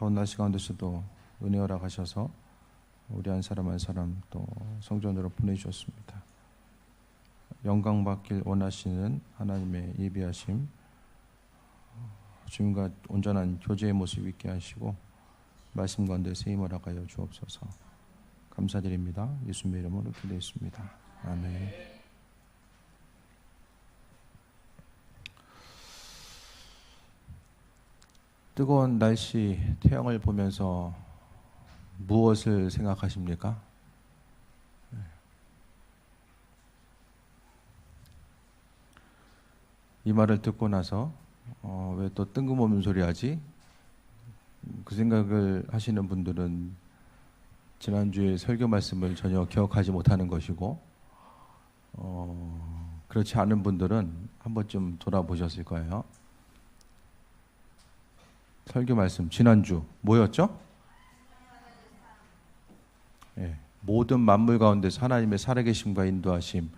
더운 날씨 가운데서도 은혜 허락하셔서 우리 한 사람 또 성전으로 보내주셨습니다. 영광 받길 원하시는 하나님의 예비하심, 주님과 온전한 교제의 모습 있게 하시고 말씀 가운데 세임 허락하여 주옵소서. 감사드립니다. 예수님의 이름으로 기도했습니다. 아멘. 뜨거운 날씨, 태양을 보면서 무엇을 생각하십니까? 이 말을 듣고 나서 왜 또 뜬금없는 소리 하지? 그 생각을 하시는 분들은 지난주에 설교 말씀을 전혀 기억하지 못하는 것이고, 그렇지 않은 분들은 한 번쯤 돌아보셨을 거예요. 설교 말씀 지난주 뭐였죠? 모든 만물 가운데서 하나님의 살아계심과 인도하심,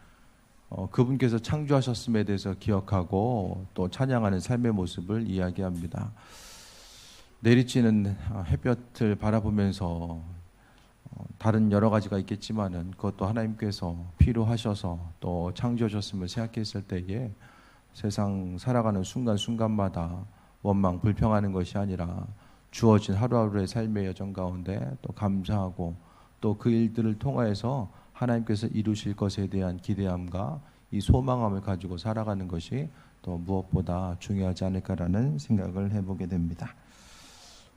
그분께서 창조하셨음에 대해서 기억하고 또 찬양하는 삶의 모습을 이야기합니다. 내리쬐는 햇볕을 바라보면서 다른 여러 가지가 있겠지만은 그것도 하나님께서 필요하셔서 또 창조하셨음을 생각했을 때에 세상 살아가는 순간순간마다 원망, 불평하는 것이 아니라 주어진 하루하루의 삶의 여정 가운데 또 감사하고 또 그 일들을 통하여서 하나님께서 이루실 것에 대한 기대함과 이 소망함을 가지고 살아가는 것이 또 무엇보다 중요하지 않을까라는 생각을 해보게 됩니다.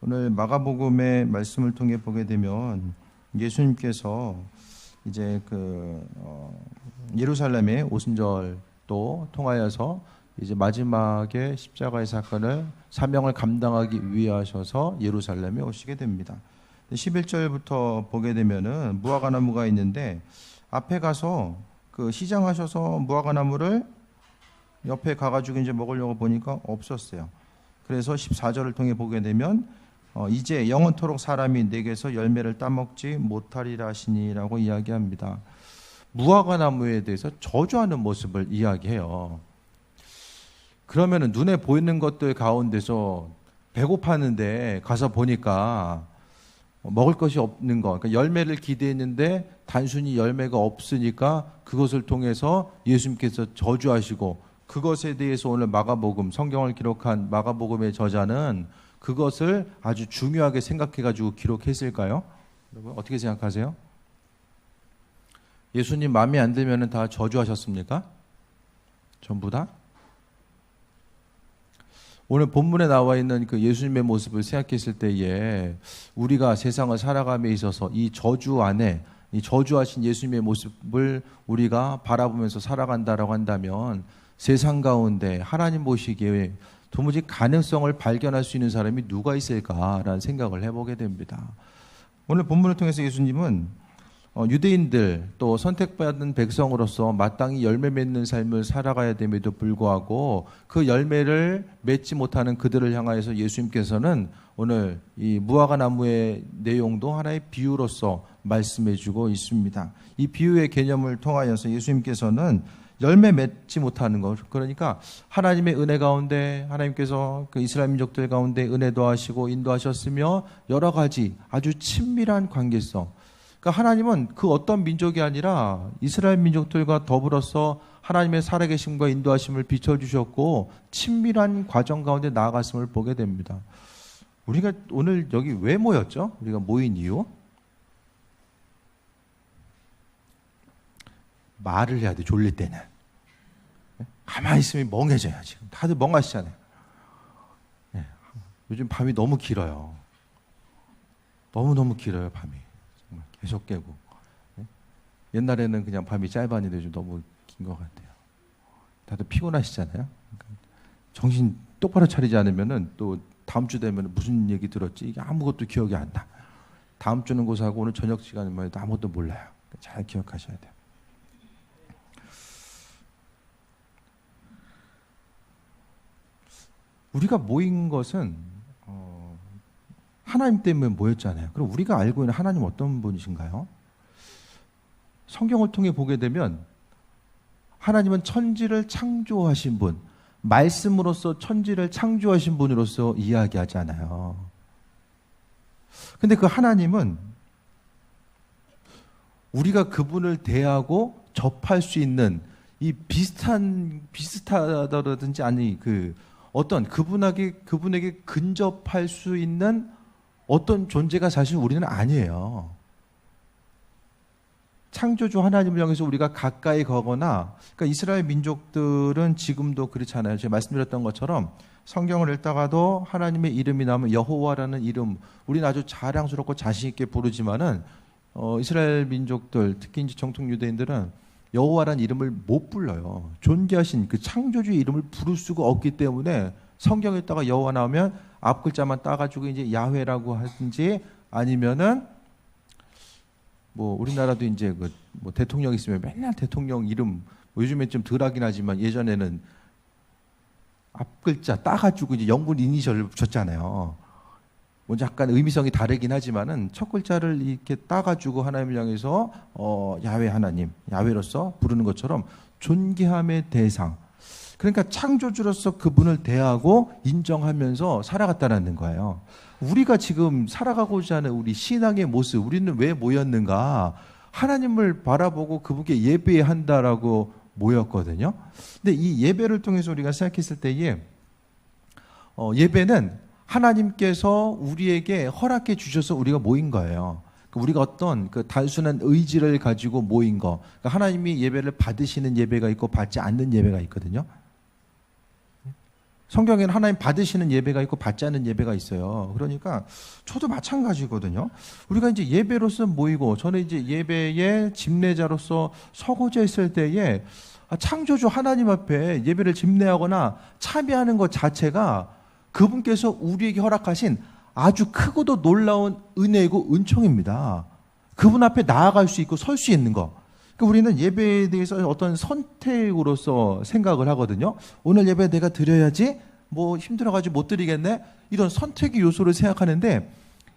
오늘 마가복음의 말씀을 통해 보게 되면 예수님께서 이제 예루살렘의 오순절도 통하여서 이제 마지막에 십자가의 사건을 사명을 감당하기 위해 하셔서 예루살렘에 오시게 됩니다. 11절부터 보게 되면은 무화과나무가 있는데 앞에 가서 그 시장하셔서 무화과나무를 옆에 가가지고 이제 먹으려고 보니까 없었어요. 그래서 14절을 통해 보게 되면 이제 영원토록 사람이 내게서 열매를 따먹지 못하리라 하시니라고 이야기합니다. 무화과나무에 대해서 저주하는 모습을 이야기해요. 그러면은 눈에 보이는 것들 가운데서 배고팠는데 가서 보니까 먹을 것이 없는 거, 그러니까 열매를 기대했는데 단순히 열매가 없으니까 그것을 통해서 예수님께서 저주하시고, 그것에 대해서 오늘 마가복음, 성경을 기록한 마가복음의 저자는 그것을 아주 중요하게 생각해가지고 기록했을까요? 여러분 어떻게 생각하세요? 예수님 마음에 안 들면 다 저주하셨습니까? 전부 다? 오늘 본문에 나와 있는 그 예수님의 모습을 생각했을 때에 우리가 세상을 살아감에 있어서 이 저주 안에, 이 저주하신 예수님의 모습을 우리가 바라보면서 살아간다라고 한다면 세상 가운데 하나님 보시기에 도무지 가능성을 발견할 수 있는 사람이 누가 있을까라는 생각을 해보게 됩니다. 오늘 본문을 통해서 예수님은 유대인들 또 선택받은 백성으로서 마땅히 열매 맺는 삶을 살아가야 됨에도 불구하고 그 열매를 맺지 못하는 그들을 향하여서 예수님께서는 오늘 이 무화과나무의 내용도 하나의 비유로서 말씀해 주고 있습니다. 이 비유의 개념을 통하여서 예수님께서는 열매 맺지 못하는 것, 그러니까 하나님의 은혜 가운데 하나님께서 그 이스라엘 민족들 가운데 은혜도 하시고 인도하셨으며 여러 가지 아주 친밀한 관계성, 그러니까 하나님은 그 어떤 민족이 아니라 이스라엘 민족들과 더불어서 하나님의 살아계심과 인도하심을 비춰주셨고 친밀한 과정 가운데 나아갔음을 보게 됩니다. 우리가 오늘 여기 왜 모였죠? 우리가 모인 이유? 말을 해야 돼, 졸릴 때는. 가만히 있으면 멍해져요. 지금 다들 멍하시잖아요. 요즘 밤이 너무 길어요. 너무너무 길어요, 밤이. 정말 계속 깨고. 옛날에는 그냥 밤이 짧았는데 요즘 너무 긴 것 같아요. 다들 피곤하시잖아요. 그러니까 정신 똑바로 차리지 않으면은 또 다음 주 되면 무슨 얘기 들었지? 이게 아무것도 기억이 안 나. 다음 주는 곳하고 오늘 저녁 시간은 아무것도 몰라요. 잘 기억하셔야 돼요. 우리가 모인 것은 하나님 때문에 모였잖아요. 그럼 우리가 알고 있는 하나님 어떤 분이신가요? 성경을 통해 보게 되면 하나님은 천지를 창조하신 분, 말씀으로서 천지를 창조하신 분으로서 이야기하잖아요. 근데 그 하나님은 우리가 그분을 대하고 접할 수 있는 이 비슷하다든지 아니 어떤 그분에게 근접할 수 있는 어떤 존재가 사실 우리는 아니에요. 창조주 하나님을 향해서 우리가 가까이 가거나, 그러니까 이스라엘 민족들은 지금도 그렇잖아요. 제가 말씀드렸던 것처럼 성경을 읽다가도 하나님의 이름이 나오면 여호와라는 이름, 우리는 아주 자랑스럽고 자신 있게 부르지만은 이스라엘 민족들, 특히 이제 정통 유대인들은 여호와라는 이름을 못 불러요. 존귀하신 그 창조주의 이름을 부를 수가 없기 때문에 성경에다가 여호와 나오면 앞 글자만 따가지고 이제 야훼라고 하든지 아니면은 뭐 우리나라도 이제 뭐 대통령 있으면 맨날 대통령 이름 요즘엔 좀 덜하긴 하지만 예전에는 앞 글자 따가지고 이제 영분 이니셜을 붙였잖아요. 뭐 약간 의미성이 다르긴 하지만은 첫 글자를 이렇게 따가지고 하나님을 향해서 야훼 하나님, 야훼로서 부르는 것처럼 존귀함의 대상. 그러니까 창조주로서 그분을 대하고 인정하면서 살아갔다는 거예요. 우리가 지금 살아가고자 하는 우리 신앙의 모습, 우리는 왜 모였는가? 하나님을 바라보고 그분께 예배한다라고 모였거든요. 근데 이 예배를 통해서 우리가 생각했을 때에 예배는 하나님께서 우리에게 허락해 주셔서 우리가 모인 거예요. 우리가 어떤 그 단순한 의지를 가지고 모인 거. 그러니까 하나님이 예배를 받으시는 예배가 있고 받지 않는 예배가 있거든요. 성경에는 하나님 받으시는 예배가 있고 받지 않는 예배가 있어요. 그러니까 저도 마찬가지거든요. 우리가 이제 예배로서 모이고, 저는 이제 예배의 집례자로서 서고자 있을 때에 창조주 하나님 앞에 예배를 집례하거나 참여하는 것 자체가 그분께서 우리에게 허락하신 아주 크고도 놀라운 은혜이고 은총입니다. 그분 앞에 나아갈 수 있고 설 수 있는 거. 그러니까 우리는 예배에 대해서 어떤 선택으로서 생각을 하거든요. 오늘 예배 내가 드려야지, 뭐 힘들어가지고 못 드리겠네, 이런 선택의 요소를 생각하는데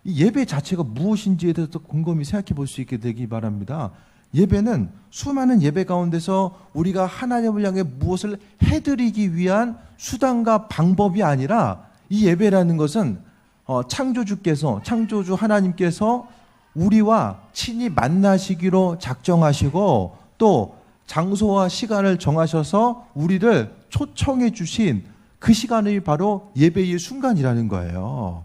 이 예배 자체가 무엇인지에 대해서 곰곰이 생각해 볼 수 있게 되기 바랍니다. 예배는 수많은 예배 가운데서 우리가 하나님을 향해 무엇을 해드리기 위한 수단과 방법이 아니라, 이 예배라는 것은 창조주 하나님께서 우리와 친히 만나시기로 작정하시고 또 장소와 시간을 정하셔서 우리를 초청해 주신 그 시간이 바로 예배의 순간이라는 거예요.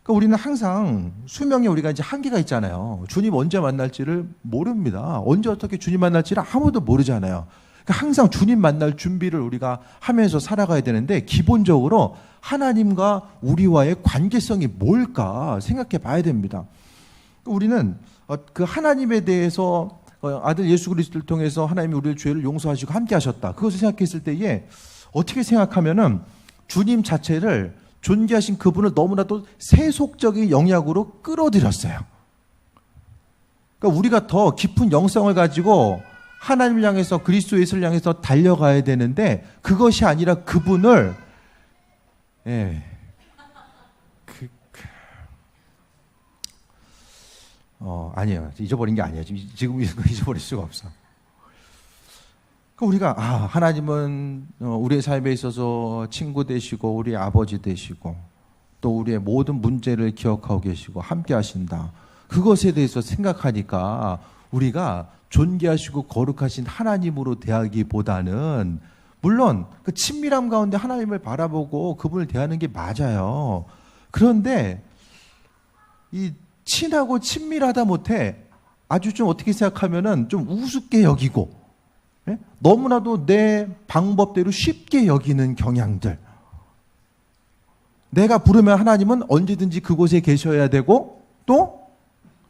그러니까 우리는 항상 수명에 우리가 이제 한계가 있잖아요. 주님 언제 만날지를 모릅니다. 언제 어떻게 주님 만날지를 아무도 모르잖아요. 그러니까 항상 주님 만날 준비를 우리가 하면서 살아가야 되는데, 기본적으로 하나님과 우리와의 관계성이 뭘까 생각해 봐야 됩니다. 우리는 그 하나님에 대해서 아들 예수 그리스도를 통해서 하나님이 우리의 죄를 용서하시고 함께 하셨다, 그것을 생각했을 때에 어떻게 생각하면은 주님 자체를, 존귀하신 그분을 너무나도 세속적인 영역으로 끌어들였어요. 그러니까 우리가 더 깊은 영성을 가지고 하나님을 향해서, 그리스도 예수를 향해서 달려가야 되는데, 그것이 아니라 그분을 아니에요. 잊어버린 게 아니에요. 지금 잊어버릴 수가 없어. 우리가 하나님은 우리의 삶에 있어서 친구 되시고 우리의 아버지 되시고 또 우리의 모든 문제를 기억하고 계시고 함께 하신다, 그것에 대해서 생각하니까 우리가 존귀하시고 거룩하신 하나님으로 대하기보다는, 물론 그 친밀함 가운데 하나님을 바라보고 그분을 대하는 게 맞아요. 그런데 이 친하고 친밀하다 못해 아주 좀 어떻게 생각하면은 좀 우습게 여기고, 너무나도 내 방법대로 쉽게 여기는 경향들. 내가 부르면 하나님은 언제든지 그곳에 계셔야 되고, 또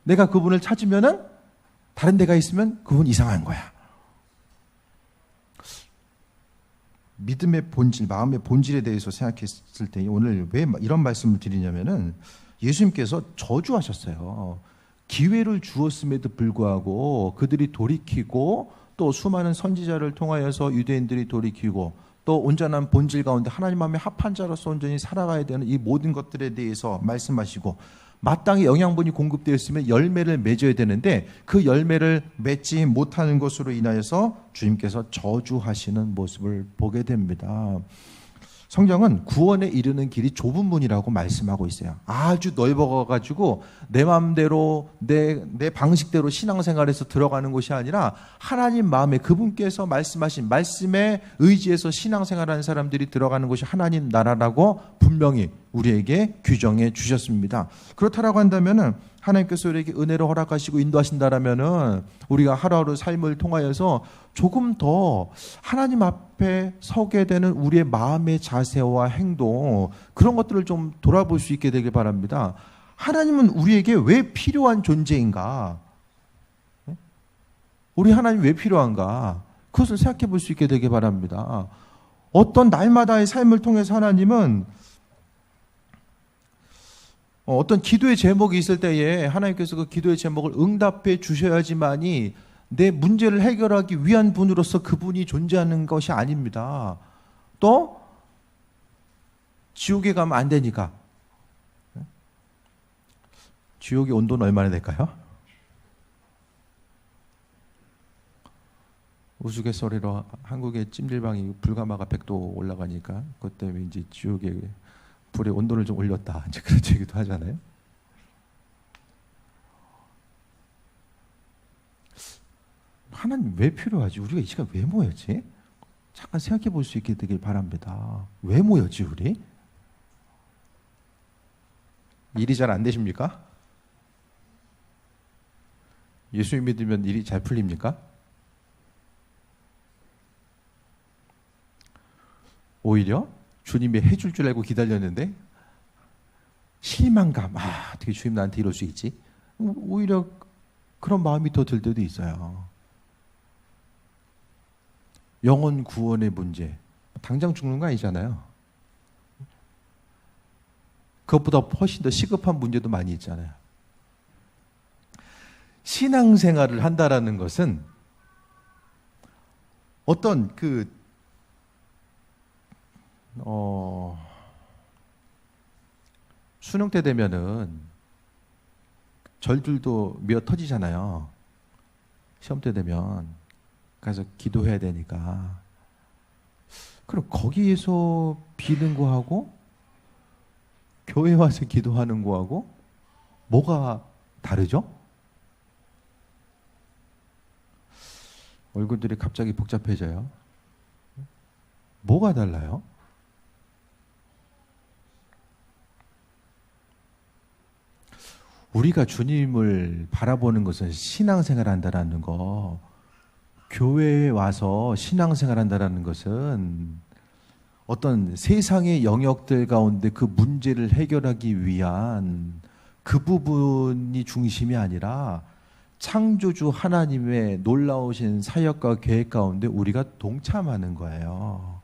내가 그분을 찾으면은 다른 데가 있으면 그분 이상한 거야. 믿음의 본질, 마음의 본질에 대해서 생각했을 때 오늘 왜 이런 말씀을 드리냐면은, 예수님께서 저주하셨어요. 기회를 주었음에도 불구하고 그들이 돌이키고, 또 수많은 선지자를 통하여서 유대인들이 돌이키고, 또 온전한 본질 가운데 하나님 마음에 합한 자로서 온전히 살아가야 되는 이 모든 것들에 대해서 말씀하시고, 마땅히 영양분이 공급되었으면 열매를 맺어야 되는데 그 열매를 맺지 못하는 것으로 인하여서 주님께서 저주하시는 모습을 보게 됩니다. 성경은 구원에 이르는 길이 좁은 문이라고 말씀하고 있어요. 아주 넓어가지고 내 마음대로 내 방식대로 신앙생활에서 들어가는 것이 아니라 하나님 마음에 그분께서 말씀하신 말씀에 의지해서 신앙생활하는 사람들이 들어가는 것이 하나님 나라라고 분명히 우리에게 규정해 주셨습니다. 그렇다라고 한다면은 하나님께서 우리에게 은혜를 허락하시고 인도하신다라면은 우리가 하루하루 삶을 통하여서 조금 더 하나님 앞에 서게 되는 우리의 마음의 자세와 행동, 그런 것들을 좀 돌아볼 수 있게 되길 바랍니다. 하나님은 우리에게 왜 필요한 존재인가? 우리 하나님 왜 필요한가? 그것을 생각해 볼 수 있게 되길 바랍니다. 어떤 날마다의 삶을 통해서 하나님은 어떤 기도의 제목이 있을 때에 하나님께서 그 기도의 제목을 응답해 주셔야지만이 내 문제를 해결하기 위한 분으로서 그분이 존재하는 것이 아닙니다. 또 지옥에 가면 안 되니까. 지옥의 온도는 얼마나 될까요? 우스갯소리로 한국의 찜질방이 불가마가 100도 올라가니까 그것 때문에 이제 지옥의 불의 온도를 좀 올렸다, 이제 그런 얘기도 하잖아요. 하나님 왜 필요하지? 우리가 이 시간 왜 모였지? 잠깐 생각해 볼 수 있게 되길 바랍니다. 왜 모였지 우리? 일이 잘 안 되십니까? 예수 믿으면 일이 잘 풀립니까? 오히려 주님이 해줄 줄 알고 기다렸는데 실망감, 어떻게 주님 나한테 이럴 수 있지? 오히려 그런 마음이 더 들 때도 있어요. 영혼 구원의 문제, 당장 죽는 거 아니잖아요. 그것보다 훨씬 더 시급한 문제도 많이 있잖아요. 신앙생활을 한다라는 것은 어떤 수능 때 되면은 절들도 미어 터지잖아요. 시험 때 되면 가서 기도해야 되니까. 그럼 거기에서 비는 거하고 교회 와서 기도하는 거하고 뭐가 다르죠? 얼굴들이 갑자기 복잡해져요. 뭐가 달라요? 우리가 주님을 바라보는 것은 신앙생활 한다라는 거, 교회에 와서 신앙생활 한다라는 것은 어떤 세상의 영역들 가운데 그 문제를 해결하기 위한 그 부분이 중심이 아니라 창조주 하나님의 놀라우신 사역과 계획 가운데 우리가 동참하는 거예요.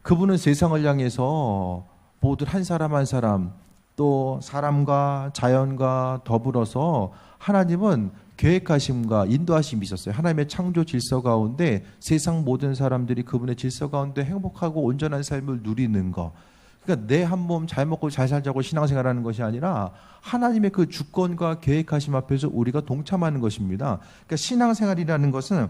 그분은 세상을 향해서 모두 한 사람 한 사람, 또 사람과 자연과 더불어서 하나님은 계획하심과 인도하심이 있었어요. 하나님의 창조 질서 가운데 세상 모든 사람들이 그분의 질서 가운데 행복하고 온전한 삶을 누리는 거. 그러니까 내 한 몸 잘 먹고 잘 살자고 신앙생활하는 것이 아니라 하나님의 그 주권과 계획하심 앞에서 우리가 동참하는 것입니다. 그러니까 신앙생활이라는 것은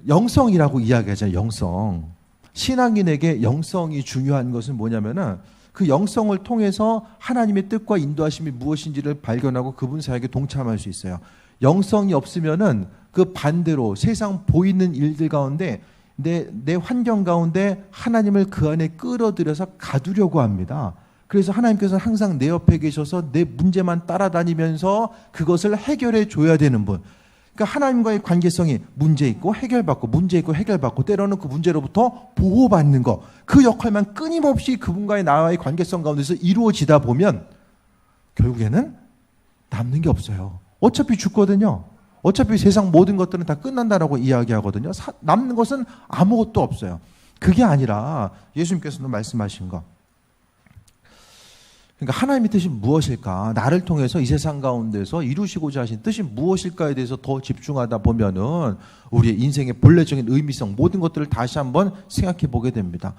영성이라고 이야기하잖아요. 영성. 신앙인에게 영성이 중요한 것은 뭐냐면은 그 영성을 통해서 하나님의 뜻과 인도하심이 무엇인지를 발견하고 그분 사역에 동참할 수 있어요. 영성이 없으면은 그 반대로 세상 보이는 일들 가운데 내 환경 가운데 하나님을 그 안에 끌어들여서 가두려고 합니다. 그래서 하나님께서는 항상 내 옆에 계셔서 내 문제만 따라다니면서 그것을 해결해 줘야 되는 분. 그러니까 하나님과의 관계성이 문제 있고 해결받고 문제 있고 해결받고 때로는 그 문제로부터 보호받는 거, 그 역할만 끊임없이 그분과의 나와의 관계성 가운데서 이루어지다 보면 결국에는 남는 게 없어요. 어차피 죽거든요. 어차피 세상 모든 것들은 다 끝난다라고 이야기하거든요. 남는 것은 아무것도 없어요. 그게 아니라 예수님께서도 말씀하신 거, 그러니까 하나님의 뜻이 무엇일까? 나를 통해서 이 세상 가운데서 이루시고자 하신 뜻이 무엇일까에 대해서 더 집중하다 보면은 우리의 인생의 본래적인 의미성, 모든 것들을 다시 한번 생각해 보게 됩니다.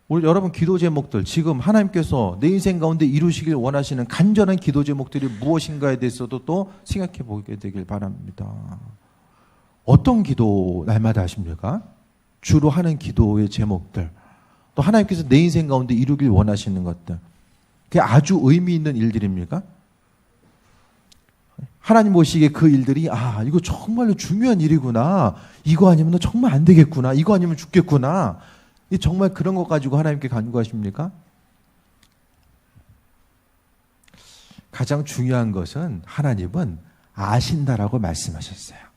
우리 여러분 기도 제목들, 지금 하나님께서 내 인생 가운데 이루시길 원하시는 간절한 기도 제목들이 무엇인가에 대해서도 또 생각해 보게 되길 바랍니다. 어떤 기도 날마다 하십니까? 주로 하는 기도의 제목들, 또 하나님께서 내 인생 가운데 이루길 원하시는 것들, 그게 아주 의미 있는 일들입니까? 하나님 보시기에 그 일들이 이거 정말로 중요한 일이구나, 이거 아니면 너 정말 안 되겠구나, 이거 아니면 죽겠구나, 정말 그런 것 가지고 하나님께 간구하십니까? 가장 중요한 것은 하나님은 아신다라고 말씀하셨어요.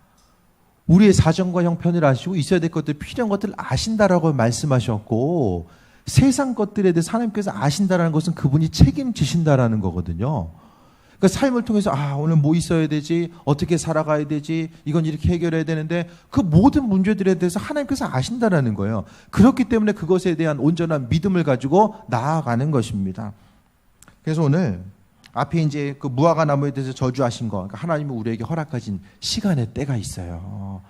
우리의 사정과 형편을 아시고 있어야 될 것들, 필요한 것들을 아신다라고 말씀하셨고, 세상 것들에 대해서 하나님께서 아신다라는 것은 그분이 책임지신다라는 거거든요. 그러니까 삶을 통해서 오늘 뭐 있어야 되지, 어떻게 살아가야 되지, 이건 이렇게 해결해야 되는데, 그 모든 문제들에 대해서 하나님께서 아신다라는 거예요. 그렇기 때문에 그것에 대한 온전한 믿음을 가지고 나아가는 것입니다. 그래서 오늘 앞에 이제 그 무화과 나무에 대해서 저주하신 거, 그러니까 하나님은 우리에게 허락하신 시간의 때가 있어요.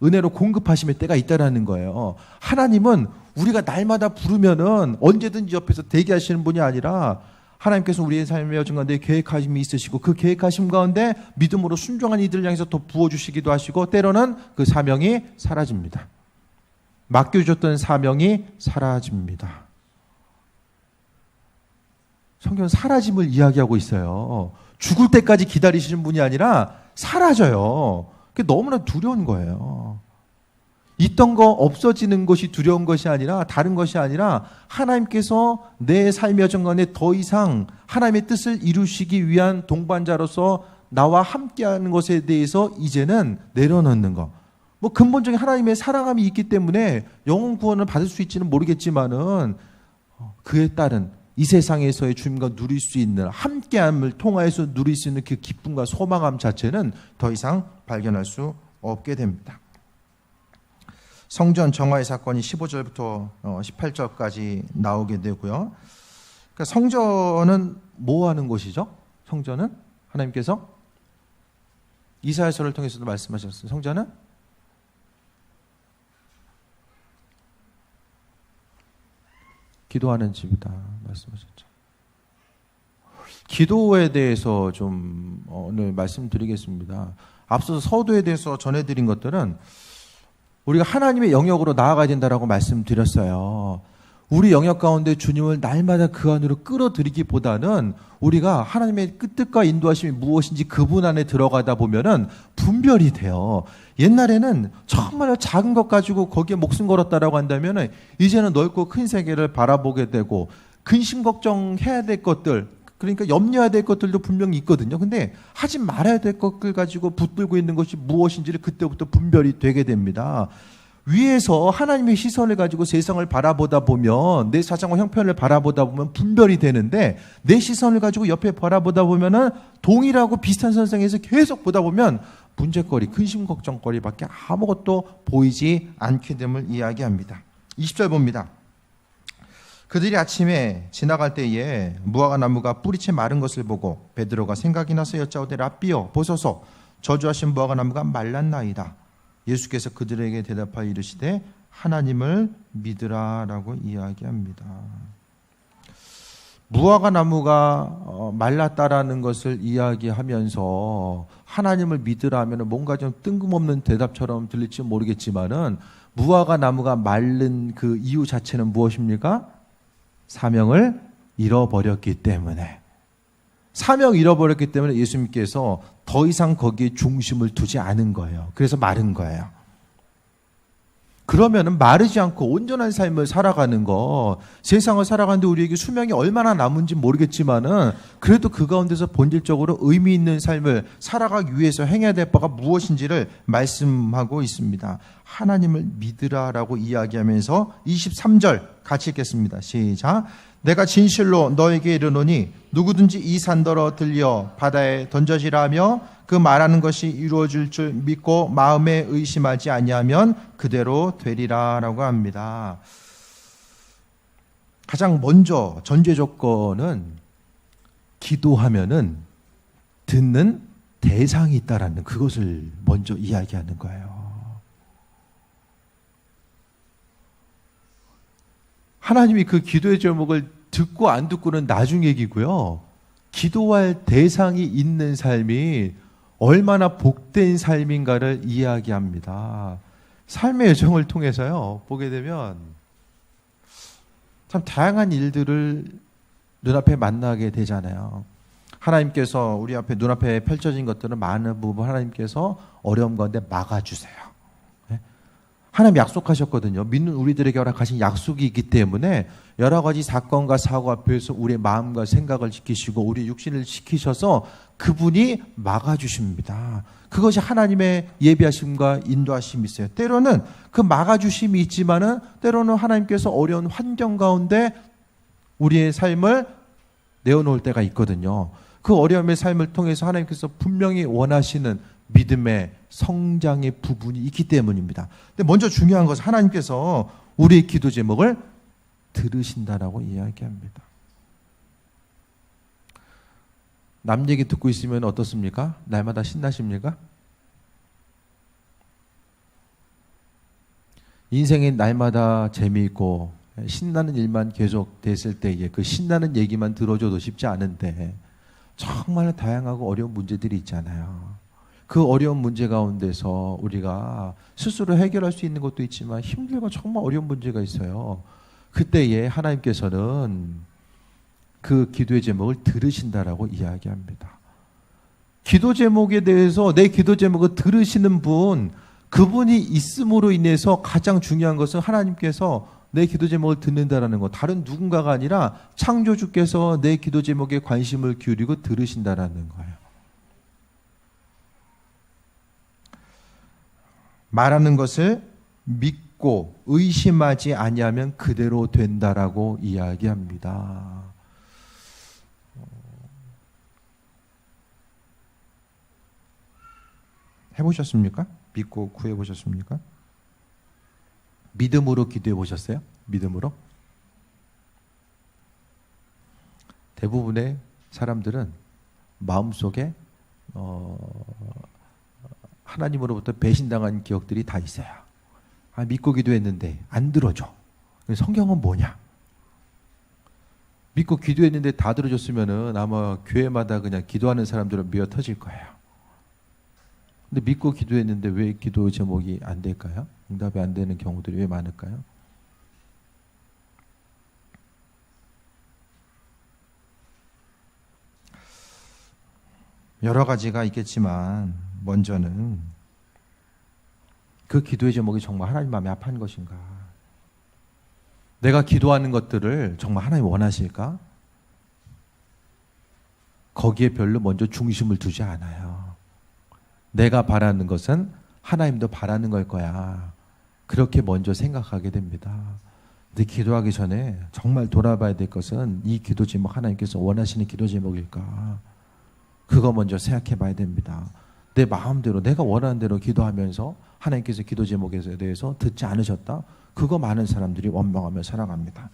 은혜로 공급하심의 때가 있다라는 거예요. 하나님은 우리가 날마다 부르면은 언제든지 옆에서 대기하시는 분이 아니라, 하나님께서 우리의 삶의 여정 가운데 계획하심이 있으시고, 그 계획하심 가운데 믿음으로 순종한 이들을 향해서 더 부어주시기도 하시고, 때로는 그 사명이 사라집니다. 맡겨주셨던 사명이 사라집니다. 성경은 사라짐을 이야기하고 있어요. 죽을 때까지 기다리시는 분이 아니라 사라져요. 그게 너무나 두려운 거예요. 있던 거 없어지는 것이 두려운 것이 아니라, 다른 것이 아니라, 하나님께서 내 삶의 여정 가운데 더 이상 하나님의 뜻을 이루시기 위한 동반자로서 나와 함께하는 것에 대해서 이제는 내려놓는 것. 뭐 근본적인 하나님의 사랑함이 있기 때문에 영혼 구원을 받을 수 있지는 모르겠지만은, 그에 따른 이 세상에서의 주님과 누릴 수 있는, 함께함을 통하여서 누릴 수 있는 그 기쁨과 소망함 자체는 더 이상 발견할 수 없게 됩니다. 성전 정화의 사건이 15절부터 18절까지 나오게 되고요. 그러니까 성전은 뭐 하는 곳이죠? 성전은 하나님께서 이사야서를 통해서도 말씀하셨어요. 성전은 기도하는 집이다 말씀하셨죠. 기도에 대해서 좀 오늘 말씀드리겠습니다. 앞서서 서도에 대해서 전해드린 것들은 우리가 하나님의 영역으로 나아가야 된다라고 말씀드렸어요. 우리 영역 가운데 주님을 날마다 그 안으로 끌어들이기보다는 우리가 하나님의 뜻과 인도하심이 무엇인지 그분 안에 들어가다 보면은 분별이 돼요. 옛날에는 정말 작은 것 가지고 거기에 목숨 걸었다라고 한다면은 이제는 넓고 큰 세계를 바라보게 되고, 근심 걱정해야 될 것들, 그러니까 염려해야 될 것들도 분명히 있거든요. 근데 하지 말아야 될 것들 가지고 붙들고 있는 것이 무엇인지를 그때부터 분별이 되게 됩니다. 위에서 하나님의 시선을 가지고 세상을 바라보다 보면, 내 사정과 형편을 바라보다 보면 분별이 되는데, 내 시선을 가지고 옆에 바라보다 보면은 동일하고 비슷한 선상에서 계속 보다 보면 문제거리, 근심 걱정거리밖에 아무것도 보이지 않게 됨을 이야기합니다. 20절 봅니다. 그들이 아침에 지나갈 때에 무화과 나무가 뿌리채 마른 것을 보고 베드로가 생각이 나서 여짜오되 랍비여 보소서, 저주하신 무화과 나무가 말랐나이다. 예수께서 그들에게 대답하여 이르시되 하나님을 믿으라라고 이야기합니다. 무화과 나무가 말랐다라는 것을 이야기하면서 하나님을 믿으라 하면 뭔가 좀 뜬금없는 대답처럼 들릴지 모르겠지만은, 무화과 나무가 마른 그 이유 자체는 무엇입니까? 사명을 잃어버렸기 때문에. 사명 잃어버렸기 때문에 예수님께서 더 이상 거기에 중심을 두지 않은 거예요. 그래서 마른 거예요. 그러면은 마르지 않고 온전한 삶을 살아가는 거, 세상을 살아가는데 우리에게 수명이 얼마나 남은지 모르겠지만은 그래도 그 가운데서 본질적으로 의미 있는 삶을 살아가기 위해서 행해야 될 바가 무엇인지를 말씀하고 있습니다. 하나님을 믿으라라고 이야기하면서 23절 같이 읽겠습니다. 시작. 내가 진실로 너에게 이르노니 누구든지 이 산더러 들려 바다에 던져지라 하며 그 말하는 것이 이루어질 줄 믿고 마음에 의심하지 아니하면 그대로 되리라라고 합니다. 가장 먼저 전제 조건은 기도하면은 듣는 대상이 있다라는 그것을 먼저 이야기하는 거예요. 하나님이 그 기도의 제목을 듣고 안 듣고는 나중 얘기고요. 기도할 대상이 있는 삶이 얼마나 복된 삶인가를 이야기합니다. 삶의 여정을 통해서요, 보게 되면 참 다양한 일들을 눈앞에 만나게 되잖아요. 하나님께서 우리 앞에 눈앞에 펼쳐진 것들은 많은 부분 하나님께서 어려움 가운데 막아주세요. 하나님 약속하셨거든요. 믿는 우리들에게 허락하신 약속이 있기 때문에 여러 가지 사건과 사고 앞에서 우리의 마음과 생각을 지키시고 우리 육신을 지키셔서 그분이 막아주십니다. 그것이 하나님의 예비하심과 인도하심이 있어요. 때로는 그 막아주심이 있지만은 때로는 하나님께서 어려운 환경 가운데 우리의 삶을 내어놓을 때가 있거든요. 그 어려움의 삶을 통해서 하나님께서 분명히 원하시는 믿음의 성장의 부분이 있기 때문입니다. 근데 먼저 중요한 것은 하나님께서 우리의 기도 제목을 들으신다라고 이야기합니다. 남 얘기 듣고 있으면 어떻습니까? 날마다 신나십니까? 인생이 날마다 재미있고 신나는 일만 계속 됐을 때에 그 신나는 얘기만 들어줘도 쉽지 않은데 정말 다양하고 어려운 문제들이 있잖아요. 그 어려운 문제 가운데서 우리가 스스로 해결할 수 있는 것도 있지만 힘들고 정말 어려운 문제가 있어요. 그때에 하나님께서는 그 기도의 제목을 들으신다라고 이야기합니다. 기도 제목에 대해서 내 기도 제목을 들으시는 분, 그분이 있음으로 인해서 가장 중요한 것은 하나님께서 내 기도 제목을 듣는다라는 것, 다른 누군가가 아니라 창조주께서 내 기도 제목에 관심을 기울이고 들으신다라는 거예요. 말하는 것을 믿고 의심하지 아니하면 그대로 된다라고 이야기합니다. 해보셨습니까? 믿고 구해보셨습니까? 믿음으로 기도해 보셨어요? 믿음으로? 대부분의 사람들은 마음속에 하나님으로부터 배신당한 기억들이 다 있어요. 믿고 기도했는데 안 들어줘. 성경은 뭐냐? 믿고 기도했는데 다 들어줬으면은 아마 교회마다 그냥 기도하는 사람들은 미어 터질 거예요. 근데 믿고 기도했는데 왜 기도 제목이 안 될까요? 응답이 안 되는 경우들이 왜 많을까요? 여러 가지가 있겠지만 먼저는 그 기도의 제목이 정말 하나님 마음에 합한 것인가? 내가 기도하는 것들을 정말 하나님 원하실까? 거기에 별로 먼저 중심을 두지 않아요. 내가 바라는 것은 하나님도 바라는 걸 거야. 그렇게 먼저 생각하게 됩니다. 근데 기도하기 전에 정말 돌아봐야 될 것은 이 기도 제목 하나님께서 원하시는 기도 제목일까? 그거 먼저 생각해 봐야 됩니다. 내 마음대로 내가 원하는 대로 기도하면서 하나님께서 기도 제목에 대해서 듣지 않으셨다? 그거 많은 사람들이 원망하며 살아갑니다.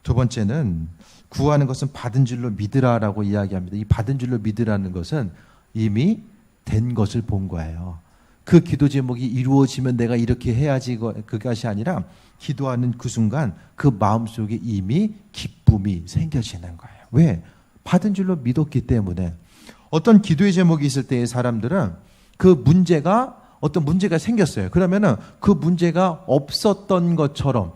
두 번째는 구하는 것은 받은 줄로 믿으라라고 이야기합니다. 이 받은 줄로 믿으라는 것은 이미 된 것을 본 거예요. 그 기도 제목이 이루어지면 내가 이렇게 해야지 그것이 아니라 기도하는 그 순간 그 마음속에 이미 기쁨이 생겨지는 거예요. 왜? 받은 줄로 믿었기 때문에. 어떤 기도의 제목이 있을 때의 사람들은 그 문제가 어떤 문제가 생겼어요. 그러면은 그 문제가 없었던 것처럼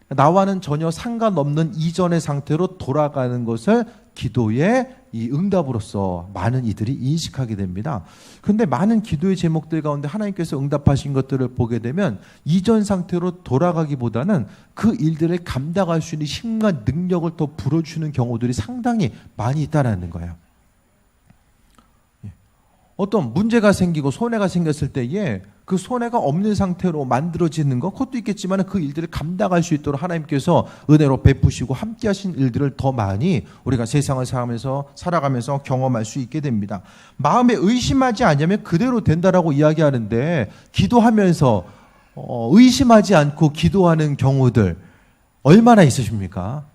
나와는 전혀 상관없는 이전의 상태로 돌아가는 것을 기도의 이 응답으로서 많은 이들이 인식하게 됩니다. 그런데 많은 기도의 제목들 가운데 하나님께서 응답하신 것들을 보게 되면 이전 상태로 돌아가기보다는 그 일들을 감당할 수 있는 힘과 능력을 더 불어주는 경우들이 상당히 많이 있다는 거예요. 어떤 문제가 생기고 손해가 생겼을 때에 그 손해가 없는 상태로 만들어지는 것, 그것도 있겠지만 그 일들을 감당할 수 있도록 하나님께서 은혜로 베푸시고 함께 하신 일들을 더 많이 우리가 세상을 살아가면서 경험할 수 있게 됩니다. 마음에 의심하지 않으면 그대로 된다라고 이야기하는데 기도하면서 의심하지 않고 기도하는 경우들 얼마나 있으십니까?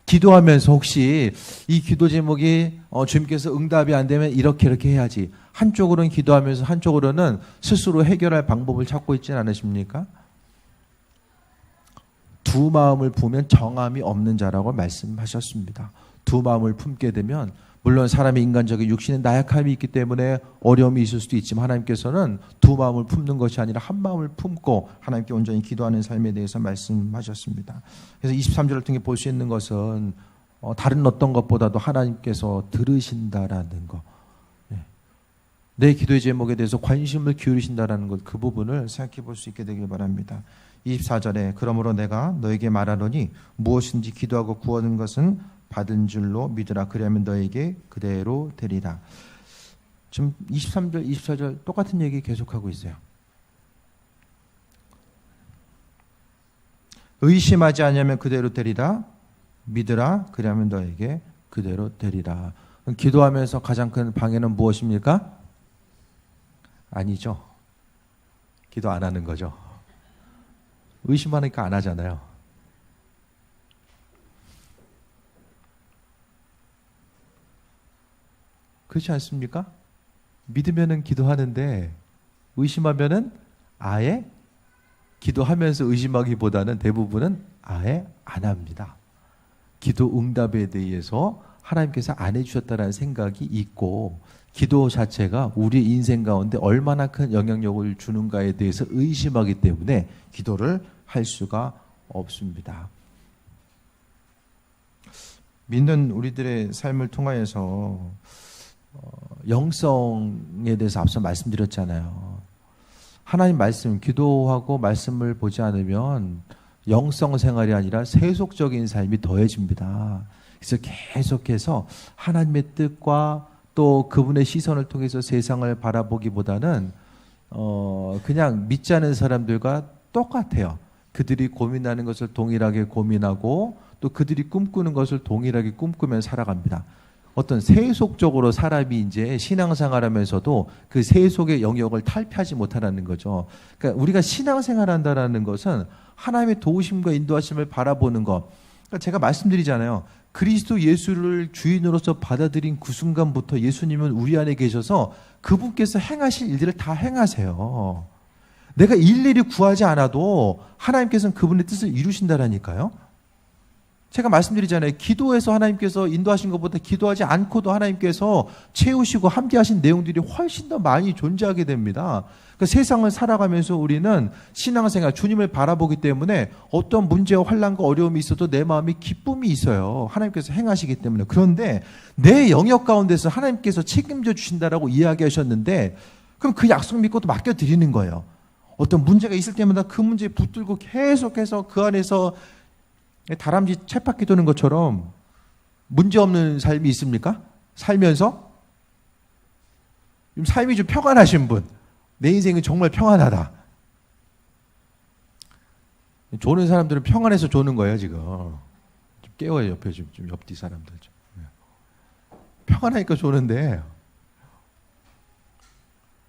기도하면서 혹시 이 기도 제목이 주님께서 응답이 안 되면 이렇게 해야지. 한쪽으로는 기도하면서 한쪽으로는 스스로 해결할 방법을 찾고 있지는 않으십니까? 두 마음을 품으면 정함이 없는 자라고 말씀하셨습니다. 두 마음을 품게 되면 물론 사람의 인간적인 육신의 나약함이 있기 때문에 어려움이 있을 수도 있지만 하나님께서는 두 마음을 품는 것이 아니라 한 마음을 품고 하나님께 온전히 기도하는 삶에 대해서 말씀하셨습니다. 그래서 23절을 통해 볼 수 있는 것은 다른 어떤 것보다도 하나님께서 들으신다라는 것, 내 기도의 제목에 대해서 관심을 기울이신다라는 것, 그 부분을 생각해 볼 수 있게 되길 바랍니다. 24절에 그러므로 내가 너에게 말하노니 무엇인지 기도하고 구하는 것은 받은 줄로 믿으라. 그리하면 너에게 그대로 되리라. 지금 23절, 24절 똑같은 얘기 계속하고 있어요. 의심하지 않으면 그대로 되리라. 믿으라. 그리하면 너에게 그대로 되리라. 기도하면서 가장 큰 방해는 무엇입니까? 아니죠. 기도 안 하는 거죠. 의심하니까 안 하잖아요. 그렇지 않습니까? 믿으면은 기도하는데 의심하면은 아예 기도하면서 의심하기보다는 대부분은 아예 안 합니다. 기도 응답에 대해서 하나님께서 안 해주셨다는 생각이 있고 기도 자체가 우리 인생 가운데 얼마나 큰 영향력을 주는가에 대해서 의심하기 때문에 기도를 할 수가 없습니다. 믿는 우리들의 삶을 통하여서 영성에 대해서 앞서 말씀드렸잖아요. 하나님 말씀, 기도하고 말씀을 보지 않으면 영성 생활이 아니라 세속적인 삶이 더해집니다. 그래서 계속해서 하나님의 뜻과 또 그분의 시선을 통해서 세상을 바라보기보다는 그냥 믿지 않은 사람들과 똑같아요. 그들이 고민하는 것을 동일하게 고민하고 또 그들이 꿈꾸는 것을 동일하게 꿈꾸며 살아갑니다. 어떤 세속적으로 사람이 이제 신앙생활하면서도 그 세속의 영역을 탈피하지 못하는 거죠. 그러니까 우리가 신앙생활한다라는 것은 하나님의 도우심과 인도하심을 바라보는 것. 그러니까 제가 말씀드리잖아요. 그리스도 예수를 주인으로서 받아들인 그 순간부터 예수님은 우리 안에 계셔서 그분께서 행하실 일들을 다 행하세요. 내가 일일이 구하지 않아도 하나님께서는 그분의 뜻을 이루신다라니까요. 제가 말씀드리잖아요. 기도해서 하나님께서 인도하신 것보다 기도하지 않고도 하나님께서 채우시고 함께 하신 내용들이 훨씬 더 많이 존재하게 됩니다. 그러니까 세상을 살아가면서 우리는 신앙생활, 주님을 바라보기 때문에 어떤 문제와 환난과 어려움이 있어도 내 마음에 기쁨이 있어요. 하나님께서 행하시기 때문에. 그런데 내 영역 가운데서 하나님께서 책임져 주신다라고 이야기하셨는데 그럼 그 약속 믿고 또 맡겨드리는 거예요. 어떤 문제가 있을 때마다 그 문제에 붙들고 계속해서 그 안에서 다람쥐 쳇바퀴 도는 것처럼 문제없는 삶이 있습니까? 살면서? 삶이 좀 평안하신 분, 내 인생은 정말 평안하다. 조는 사람들은 평안해서 조는 거예요, 지금. 좀 깨워요, 옆에 좀 옆뒤 사람들 좀. 평안하니까 조는데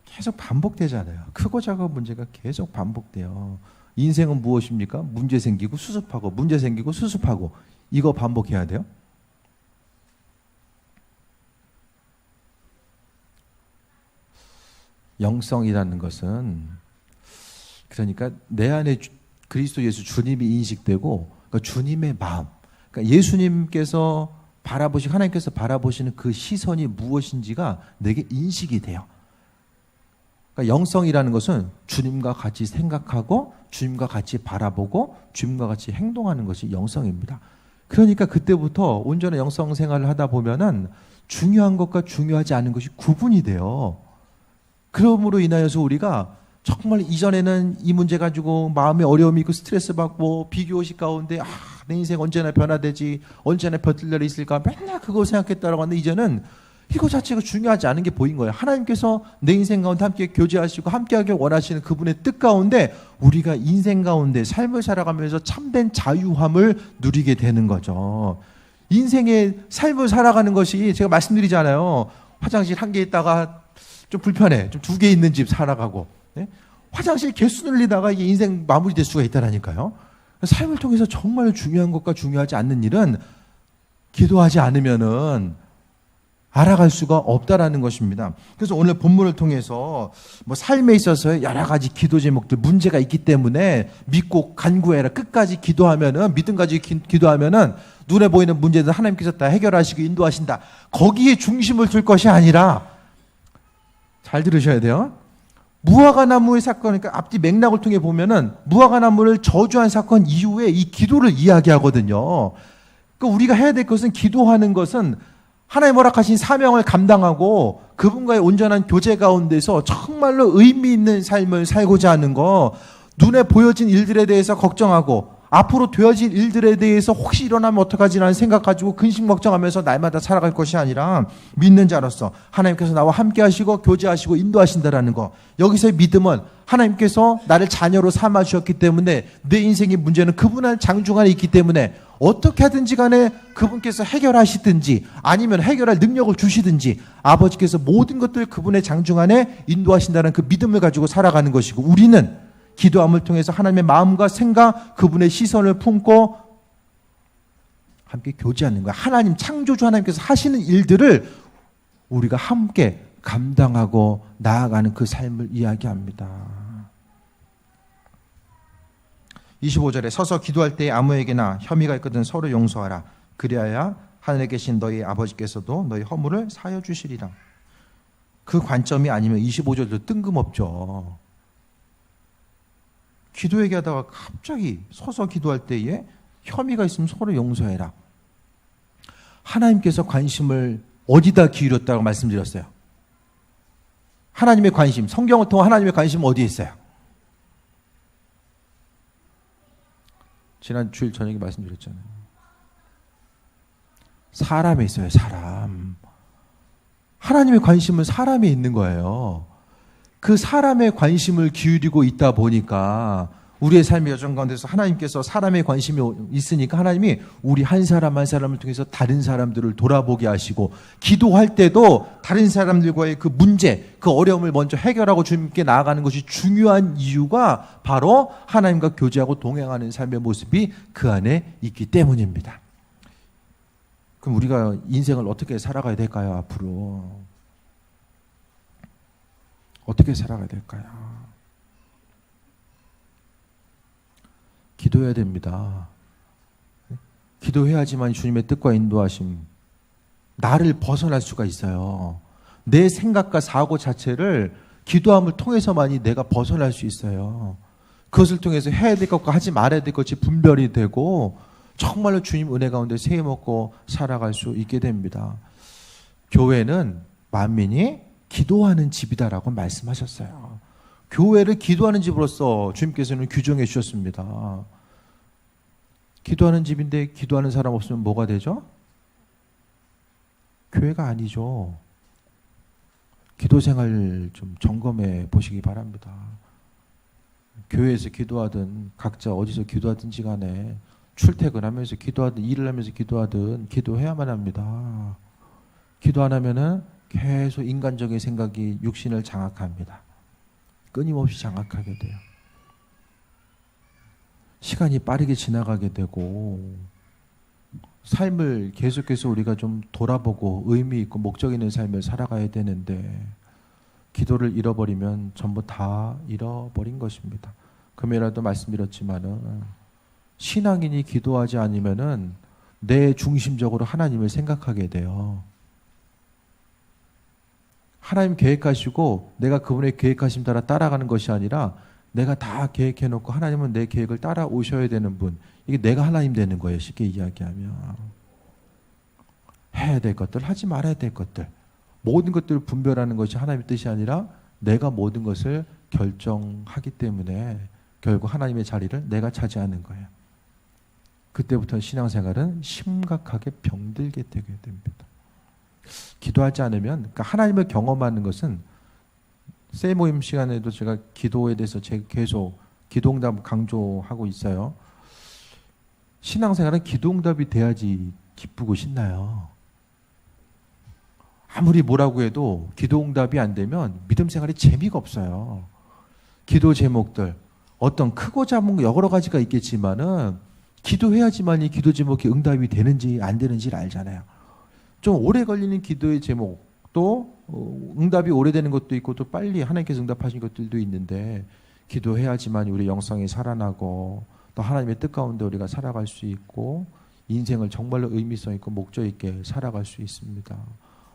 계속 반복되잖아요. 크고 작은 문제가 계속 반복돼요. 인생은 무엇입니까? 문제 생기고 수습하고 문제 생기고 수습하고 이거 반복해야 돼요. 영성이라는 것은 그러니까 내 안에 그리스도 예수 주님이 인식되고 그러니까 주님의 마음, 그러니까 예수님께서 바라보시고 하나님께서 바라보시는 그 시선이 무엇인지가 내게 인식이 돼요. 그러니까 영성이라는 것은 주님과 같이 생각하고 주님과 같이 바라보고 주님과 같이 행동하는 것이 영성입니다. 그러니까 그때부터 온전한 영성 생활을 하다 보면은 중요한 것과 중요하지 않은 것이 구분이 돼요. 그러므로 인하여서 우리가 정말 이전에는 이 문제 가지고 마음에 어려움이 있고 스트레스 받고 비교의식 가운데 내 인생 언제나 변화되지 언제나 버틸 날이 있을까 맨날 그거 생각했다라고 하는데 이제는 이거 자체가 중요하지 않은 게 보인 거예요. 하나님께서 내 인생 가운데 함께 교제하시고 함께하길 원하시는 그분의 뜻 가운데 우리가 인생 가운데 삶을 살아가면서 참된 자유함을 누리게 되는 거죠. 인생의 삶을 살아가는 것이 제가 말씀드리잖아요. 화장실 한 개 있다가 좀 불편해. 좀 두 개 있는 집 살아가고. 네? 화장실 개수 늘리다가 이게 인생 마무리될 수가 있다라니까요. 삶을 통해서 정말 중요한 것과 중요하지 않는 일은 기도하지 않으면은 알아갈 수가 없다라는 것입니다. 그래서 오늘 본문을 통해서 뭐 삶에 있어서 여러 가지 기도 제목들 문제가 있기 때문에 믿고 간구해라. 끝까지 기도하면은 믿음 가지고 기도하면은 눈에 보이는 문제들 하나님께서 다 해결하시고 인도하신다. 거기에 중심을 둘 것이 아니라 잘 들으셔야 돼요. 무화과나무의 사건, 그러니까 앞뒤 맥락을 통해 보면은 무화과나무를 저주한 사건 이후에 이 기도를 이야기하거든요. 그러니까 우리가 해야 될 것은 기도하는 것은 하나님 허락하신 사명을 감당하고 그분과의 온전한 교제 가운데서 정말로 의미 있는 삶을 살고자 하는 거, 눈에 보여진 일들에 대해서 걱정하고 앞으로 되어질 일들에 대해서 혹시 일어나면 어떡하지라는 생각 가지고 근심 걱정하면서 날마다 살아갈 것이 아니라 믿는 자로서 하나님께서 나와 함께 하시고 교제하시고 인도하신다라는 거. 여기서의 믿음은 하나님께서 나를 자녀로 삼아 주셨기 때문에 내 인생의 문제는 그분의 장중 안에 있기 때문에 어떻게 하든지 간에 그분께서 해결하시든지 아니면 해결할 능력을 주시든지 아버지께서 모든 것들 그분의 장중 안에 인도하신다는 그 믿음을 가지고 살아가는 것이고, 우리는 기도함을 통해서 하나님의 마음과 생각, 그분의 시선을 품고 함께 교제하는 거야. 하나님, 창조주 하나님께서 하시는 일들을 우리가 함께 감당하고 나아가는 그 삶을 이야기합니다. 25절에 서서 기도할 때에 아무에게나 혐의가 있거든 서로 용서하라. 그리하여 하늘에 계신 너희 아버지께서도 너희 허물을 사하여 주시리라. 그 관점이 아니면 25절도 뜬금없죠. 기도 얘기하다가 갑자기 서서 기도할 때에 혐의가 있으면 서로 용서해라. 하나님께서 관심을 어디다 기울였다고 말씀드렸어요? 하나님의 관심, 성경을 통한 하나님의 관심은 어디에 있어요? 지난 주일 저녁에 말씀드렸잖아요. 사람에 있어요, 사람. 하나님의 관심은 사람에 있는 거예요. 그 사람의 관심을 기울이고 있다 보니까 우리의 삶의 여정 가운데서 하나님께서 사람의 관심이 있으니까 하나님이 우리 한 사람 한 사람을 통해서 다른 사람들을 돌아보게 하시고, 기도할 때도 다른 사람들과의 그 문제, 그 어려움을 먼저 해결하고 주님께 나아가는 것이 중요한 이유가 바로 하나님과 교제하고 동행하는 삶의 모습이 그 안에 있기 때문입니다. 그럼 우리가 인생을 어떻게 살아가야 될까요? 앞으로 어떻게 살아가야 될까요? 기도해야 됩니다. 기도해야지만 주님의 뜻과 인도하심, 나를 벗어날 수가 있어요. 내 생각과 사고 자체를 기도함을 통해서만이 내가 벗어날 수 있어요. 그것을 통해서 해야 될 것과 하지 말아야 될 것이 분별이 되고 정말로 주님 은혜 가운데 세워 먹고 살아갈 수 있게 됩니다. 교회는 만민이 기도하는 집이다라고 말씀하셨어요. 교회를 기도하는 집으로서 주님께서는 규정해 주셨습니다. 기도하는 집인데 기도하는 사람 없으면 뭐가 되죠? 교회가 아니죠. 기도 생활 좀 점검해 보시기 바랍니다. 교회에서 기도하든 각자 어디서 기도하든지 간에 출퇴근하면서 기도하든 일을 하면서 기도하든 기도해야만 합니다. 기도 안 하면은 계속 인간적인 생각이 육신을 장악합니다. 끊임없이 장악하게 돼요. 시간이 빠르게 지나가게 되고 삶을 계속해서 우리가 좀 돌아보고 의미 있고 목적 있는 삶을 살아가야 되는데 기도를 잃어버리면 전부 다 잃어버린 것입니다. 금요일에도 말씀드렸지만은 신앙인이 기도하지 않으면은 내 중심적으로 하나님을 생각하게 돼요. 하나님 계획하시고 내가 그분의 계획하심 따라 따라가는 것이 아니라 내가 다 계획해놓고 하나님은 내 계획을 따라오셔야 되는 분, 이게 내가 하나님 되는 거예요. 쉽게 이야기하면 해야 될 것들, 하지 말아야 될 것들, 모든 것들을 분별하는 것이 하나님의 뜻이 아니라 내가 모든 것을 결정하기 때문에 결국 하나님의 자리를 내가 차지하는 거예요. 그때부터 신앙생활은 심각하게 병들게 되게 됩니다. 기도하지 않으면, 그러니까 하나님을 경험하는 것은, 세 모임 시간에도 제가 기도에 대해서 계속 기도응답 강조하고 있어요. 신앙생활은 기도응답이 돼야지 기쁘고 신나요. 아무리 뭐라고 해도 기도응답이 안 되면 믿음 생활에 재미가 없어요. 기도 제목들, 어떤 크고 작은 여러 가지가 있겠지만은 기도해야지만 이 기도 제목이 응답이 되는지 안 되는지를 알잖아요. 좀 오래 걸리는 기도의 제목, 또 응답이 오래되는 것도 있고 또 빨리 하나님께서 응답하신 것들도 있는데, 기도해야지만 우리 영성이 살아나고 또 하나님의 뜻 가운데 우리가 살아갈 수 있고 인생을 정말로 의미성 있고 목적 있게 살아갈 수 있습니다.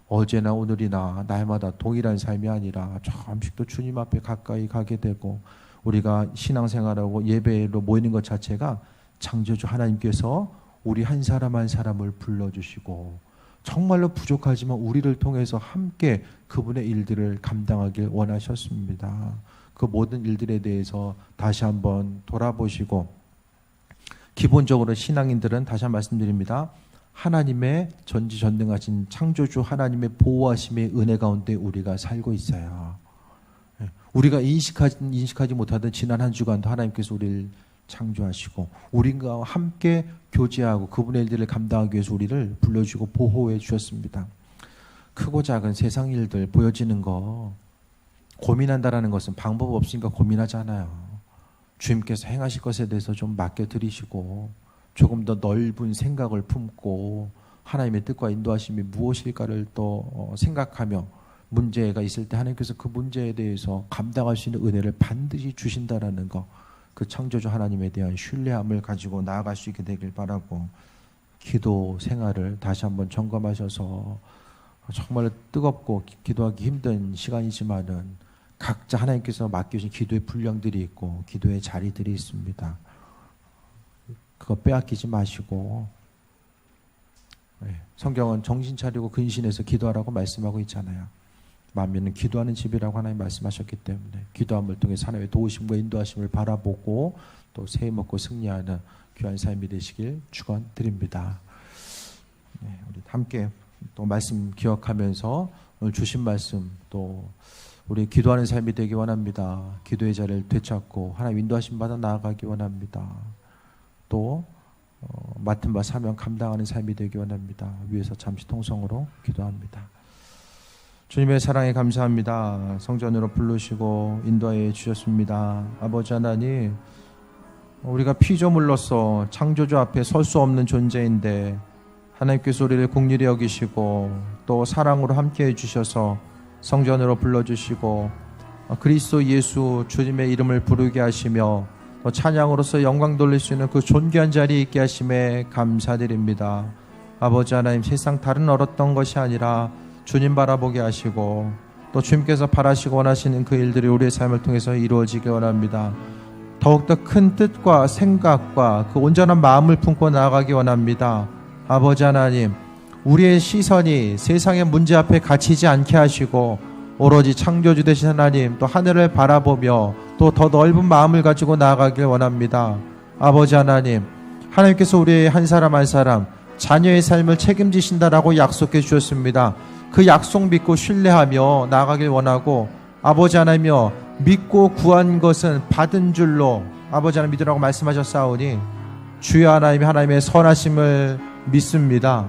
어제나 오늘이나 날마다 동일한 삶이 아니라 조금씩 또 주님 앞에 가까이 가게 되고, 우리가 신앙생활하고 예배로 모이는 것 자체가 창조주 하나님께서 우리 한 사람 한 사람을 불러주시고 정말로 부족하지만 우리를 통해서 함께 그분의 일들을 감당하길 원하셨습니다. 그 모든 일들에 대해서 다시 한번 돌아보시고, 기본적으로 신앙인들은 다시 한번 말씀드립니다. 하나님의 전지전능하신 창조주 하나님의 보호하심의 은혜 가운데 우리가 살고 있어요. 우리가 인식하지 못하던 지난 한 주간도 하나님께서 우리를 창조하시고 우리가 함께 교제하고 그분의 일들을 감당하기 위해서 우리를 불러주고 보호해 주셨습니다. 크고 작은 세상 일들 보여지는 거 고민한다라는 것은 방법 없으니까 고민하잖아요. 주님께서 행하실 것에 대해서 좀 맡겨드리시고 조금 더 넓은 생각을 품고 하나님의 뜻과 인도하심이 무엇일까를 또 생각하며 문제가 있을 때 하나님께서 그 문제에 대해서 감당할 수 있는 은혜를 반드시 주신다라는 거, 그 창조주 하나님에 대한 신뢰함을 가지고 나아갈 수 있게 되길 바라고, 기도 생활을 다시 한번 점검하셔서 정말 뜨겁고 기도하기 힘든 시간이지만은 각자 하나님께서 맡겨주신 기도의 분량들이 있고 기도의 자리들이 있습니다. 그거 빼앗기지 마시고, 성경은 정신 차리고 근신해서 기도하라고 말씀하고 있잖아요. 만민은 기도하는 집이라고 하나님 말씀하셨기 때문에 기도함을 통해 하나님의 도우심과 인도하심을 바라보고 또 새해 먹고 승리하는 귀한 삶이 되시길 축원드립니다. 우리 함께 또 말씀 기억하면서 오늘 주신 말씀 또 우리 기도하는 삶이 되기 원합니다. 기도의 자리를 되찾고 하나님 인도하심 받아 나아가기 원합니다. 또 맡은 바 사명 감당하는 삶이 되기 원합니다. 위에서 잠시 통성으로 기도합니다. 주님의 사랑에 감사합니다. 성전으로 부르시고 인도하여 주셨습니다. 아버지 하나님, 우리가 피조물로서 창조주 앞에 설 수 없는 존재인데 하나님께서 우리를 긍휼히 여기시고 또 사랑으로 함께해 주셔서 성전으로 불러주시고 그리스도 예수 주님의 이름을 부르게 하시며 또 찬양으로서 영광 돌릴 수 있는 그 존귀한 자리에 있게 하심에 감사드립니다. 아버지 하나님, 세상 다른 어떤 것이 아니라 주님 바라보게 하시고 또 주님께서 바라시고 원하시는 그 일들이 우리의 삶을 통해서 이루어지길 원합니다. 더욱더 큰 뜻과 생각과 그 온전한 마음을 품고 나아가기 원합니다. 아버지 하나님, 우리의 시선이 세상의 문제 앞에 갇히지 않게 하시고 오로지 창조주 되신 하나님 또 하늘을 바라보며 또 더 넓은 마음을 가지고 나아가길 원합니다. 아버지 하나님, 하나님께서 우리의 한 사람 한 사람 자녀의 삶을 책임지신다라고 약속해 주셨습니다. 그 약속 믿고 신뢰하며 나아가길 원하고, 아버지 하나님이여, 믿고 구한 것은 받은 줄로 아버지 하나님 믿으라고 말씀하셨사오니 주여 하나님이 하나님의 선하심을 믿습니다.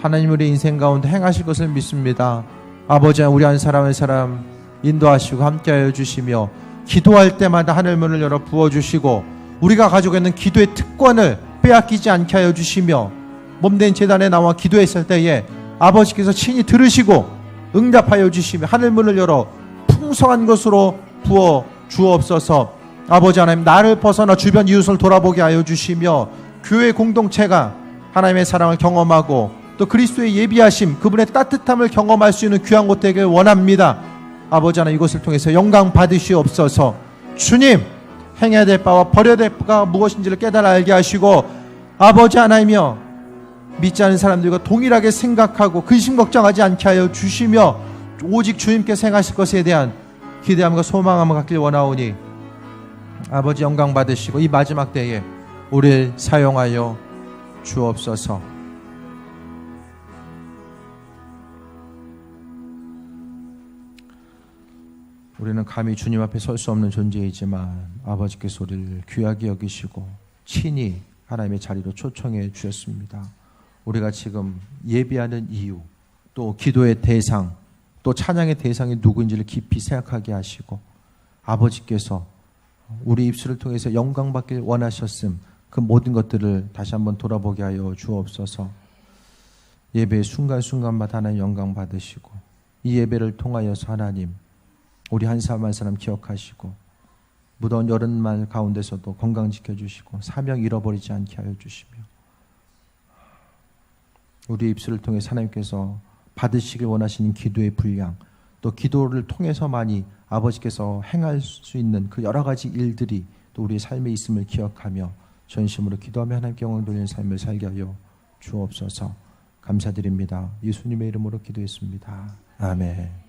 하나님 우리 인생 가운데 행하실 것을 믿습니다. 아버지 하나님, 우리 한 사람 한 사람 인도하시고 함께하여 주시며 기도할 때마다 하늘문을 열어 부어주시고 우리가 가지고 있는 기도의 특권을 빼앗기지 않게 하여 주시며 몸된 제단에 나와 기도했을 때에 아버지께서 친히 들으시고 응답하여 주시며 하늘문을 열어 풍성한 것으로 부어 주옵소서. 아버지 하나님, 나를 벗어나 주변 이웃을 돌아보게 하여 주시며 교회 공동체가 하나님의 사랑을 경험하고 또 그리스도의 예비하심, 그분의 따뜻함을 경험할 수 있는 귀한 곳 되길 원합니다. 아버지 하나님, 이것을 통해서 영광 받으시옵소서. 주님, 행해야 될 바와 버려야 될 바가 무엇인지를 깨달아 알게 하시고 아버지 하나님이여, 믿지 않은 사람들과 동일하게 생각하고 근심 걱정하지 않게 하여 주시며 오직 주님께서 행하실 것에 대한 기대함과 소망함을 갖길 원하오니 아버지 영광 받으시고 이 마지막 때에 우리를 사용하여 주옵소서. 우리는 감히 주님 앞에 설 수 없는 존재이지만 아버지께서 우리를 귀하게 여기시고 친히 하나님의 자리로 초청해 주셨습니다. 우리가 지금 예비하는 이유, 또 기도의 대상, 또 찬양의 대상이 누구인지를 깊이 생각하게 하시고 아버지께서 우리 입술을 통해서 영광 받길 원하셨음, 그 모든 것들을 다시 한번 돌아보게 하여 주옵소서. 예배의 순간순간마다 하나님 영광 받으시고 이 예배를 통하여서 하나님 우리 한 사람 한 사람 기억하시고 무더운 여름날 가운데서도 건강 지켜주시고 사명 잃어버리지 않게 하여 주시며 우리 입술을 통해 하나님께서 받으시길 원하시는 기도의 분량 또 기도를 통해서만이 아버지께서 행할 수 있는 그 여러 가지 일들이 또 우리의 삶에 있음을 기억하며 전심으로 기도하며 하나님께 영광 돌리는 삶을 살게 하여 주옵소서. 감사드립니다. 예수님의 이름으로 기도했습니다. 아멘.